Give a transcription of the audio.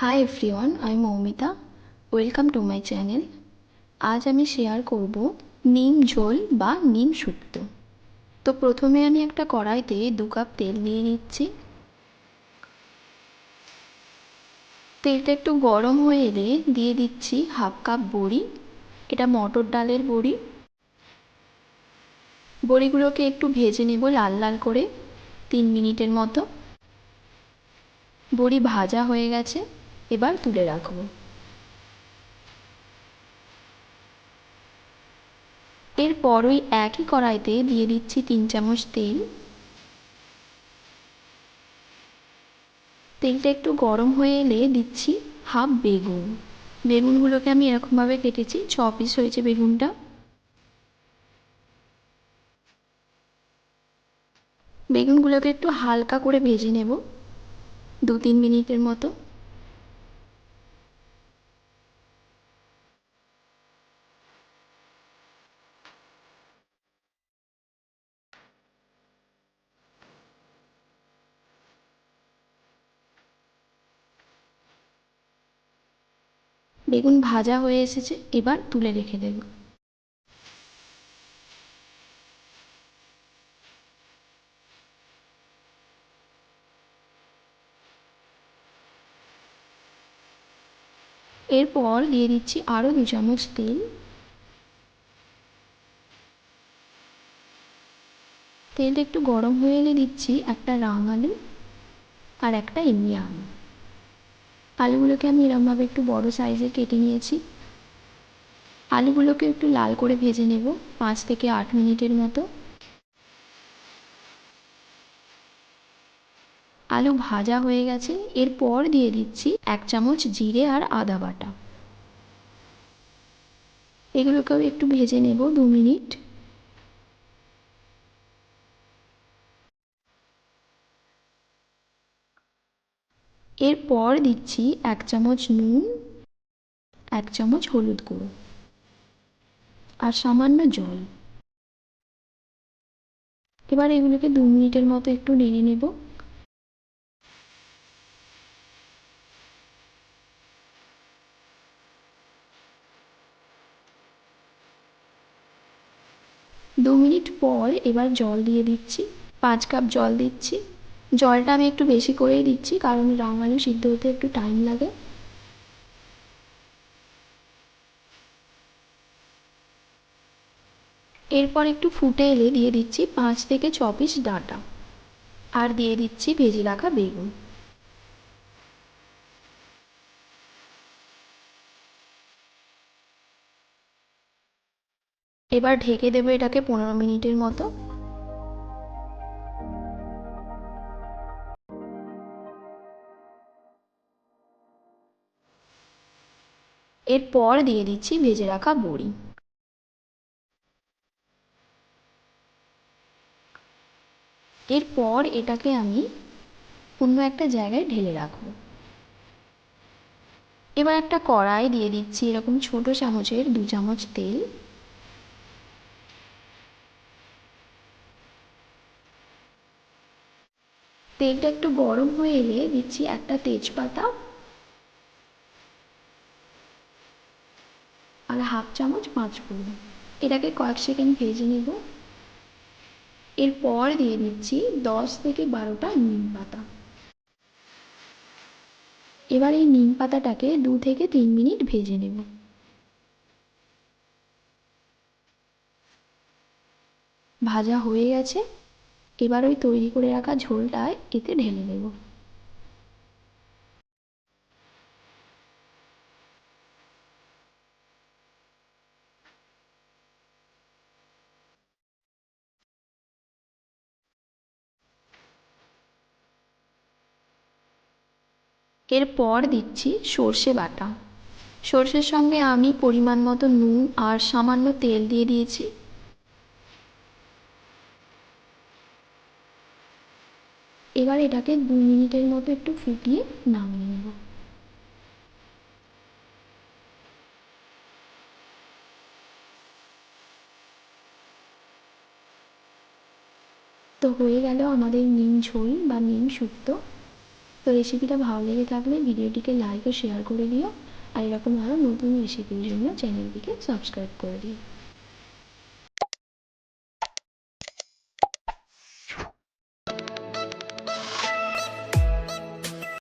Hi everyone, আমি Moumita. Welcome to my channel. আজ আমি শেয়ার করব নিম ঝোল বা নিম শুক্তো। তো প্রথমে আমি একটা কড়াইতে 2 কাপ তেল নিয়ে নিচ্ছি। তেলটা একটু গরম হয়ে এলে দিয়ে দিচ্ছি 1/2 কাপ বড়ি। এটা মটর ডালের বড়ি। বড়িগুলোকে একটু ভেজে নেব লাল লাল করে 3 মিনিটের মতো। বড়ি ভাজা হয়ে গেছে, এবার তুলে রাখবো। এরপর ওই একই কড়াইতে দিয়ে দিচ্ছি 3 চামচ তেল। তেলটা একটু গরম হয়ে এলে দিচ্ছি হাফ বেগুন। বেগুনগুলোকে আমি এরকমভাবে কেটেছি, 6 পিস হয়েছে বেগুনটা। বেগুনগুলোকে একটু হালকা করে ভেজে নেব 2-3 মিনিটের মতো। বেগুন ভাজা হয়ে এসেছে, এবার তুলে রেখে দেব। এরপর দিয়ে দিচ্ছি আরও 2 চামচ তেল। তেলটা একটু গরম হয়ে এলে দিচ্ছি একটা রাঙ আলু আর একটা এমনি আলু। আলুগুলোকে আমি এরমভাবে একটু বড় সাইজে কেটে নিয়েছি। আলুগুলোকে একটু লাল করে ভেজে নেব 5 থেকে 8 মিনিটের মতো। আলু ভাজা হয়ে গেছে, এরপর দিয়ে দিচ্ছি 1 চামচ জিরে আর আদা বাটা। এগুলোকেও একটু ভেজে নেব 2 মিনিট। এরপর দিচ্ছি 1 চামচ নুন, 1 চামচ হলুদ গুঁড়ো আর সামান্য জল। এবার এগুলোকে 2 মিনিটের মতো একটু নেড়ে নেব। 2 মিনিট পর এবার জল দিয়ে দিচ্ছি, 5 কাপ জল দিচ্ছি। জলটা আমি একটু বেশি করেই দিচ্ছি, কারণ রাঙ আলু সিদ্ধ হতে একটু টাইম লাগে। এরপর একটু ফুটে এলে দিয়ে দিচ্ছি 5 থেকে 6 পিস ডাঁটা আর দিয়ে দিচ্ছি ভেজে রাখা বেগুন। এবার ঢেকে দেবো এটাকে 15 মিনিটের মতো। এরপর দিয়ে দিচ্ছি ভেজে রাখা বড়ি। এরপর এটাকে আমি অন্য একটা জায়গায় ঢেলে রাখবো। এবার একটা কড়াই দিয়ে দিচ্ছি এরকম ছোট চামচের 2 চামচ তেল। তেলটা একটু গরম হয়ে এলে দিচ্ছি একটা তেজপাতা আর 1/2 চামচ পাঁচফোড়ন। এটাকে কয়েক সেকেন্ড ভেজে নেব। এরপর দিয়ে দিচ্ছি 10 থেকে 12টা নিম পাতা। এবার এই নিম পাতাটাকে 2 থেকে 3 মিনিট ভেজে নেব। ভাজা হয়ে গেছে, এবার ওই তৈরি করে রাখা ঝোলটা এতে ঢেলে দেব। এরপর দিচ্ছি সর্ষে বাটা। সর্ষের সঙ্গে আমি পরিমাণ মতো নুন আর সামান্য তেল দিয়ে দিয়েছি। এবার এটাকে 2 মিনিটের মতো একটু ফুটিয়ে নামিয়ে নেব। তো হয়ে গেল আমাদের নিম ঝোল বা নিম শুক্তো। তো রেসিপিটা ভালো লেগে থাকলে ভিডিওটিকে লাইক ও শেয়ার করে দিও, আর এরকম আরও নতুন রেসিপির জন্য চ্যানেলটিকে সাবস্ক্রাইব করে দিও।